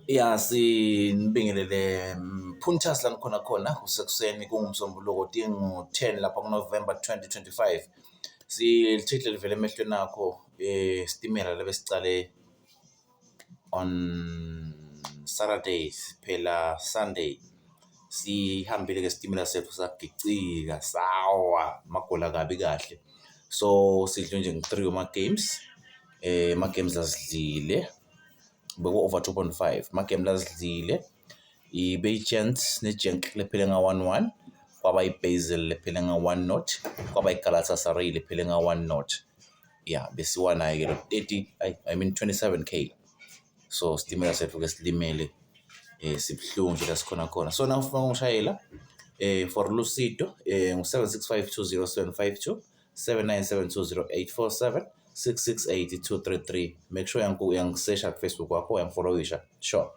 Ya sinibingelele Phuntas la nikhona khona kusekuseni kungumsombuluko tingu-10 lapha kuNovember 2025. Silithihle livele emehlweni akho isitimela lebesicale on Saturday phela Sunday. Sihambile ke isitimela sethu sagicika sawa magola kabi kahle. So sidlwe nje nge-3 ama-games. Ama-games asidlile over 2.5 magame lazidlile i-Bajent ne-Genk lephele nga-1-1 kwaba i-Basel lephele nga-1-0 kwaba i-Galatasaray lephele nga-1-0 besiwanayo ke 27k. So sitimela sethu ke silimele sibhlungu nje la sikhona khona. So na ufuna ungishayela for Lucido ngu-76520752 79720847 668 233. Make sure uyangisesha ku Facebook wakho, uyangifollowisha. Sure.